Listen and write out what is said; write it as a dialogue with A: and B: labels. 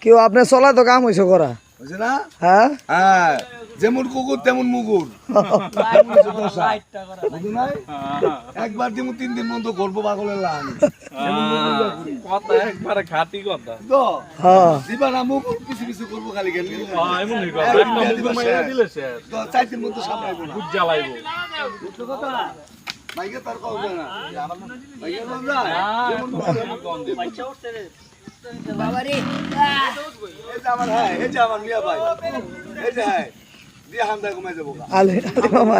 A: কেউ আপনার চলা তো কাম হয়েছে করা
B: না
A: হ্যাঁ
B: হ্যাঁ যেমন কুকুর তেমন মুগুর একবার যেমন 3 দিন বন্ধ করবো পাগলের লান
C: কথা একবারে খাঁটি কথা
B: তো
A: হ্যাঁ
B: দিবা না মুগুর পিছু পিছু করবো খালি গেলে
C: এমনই কথা একটা মুখ মাইরা দিলে শেষ
B: তো 4 দিন মধ্যে সামলাইবো না
C: বুঝ জ্বালাইবো
B: বুঝছো কথা ভাইকে তার কল দেয় না ভাইকে কল দেয় যেমন
A: বাবারে
B: এই যে আমার হ্যাঁ এই যে আমার মিয়া ভাই এই যে হ্যাঁ দিয়ে হামদা ঘুমাই যাবো
A: আলে আলে মামা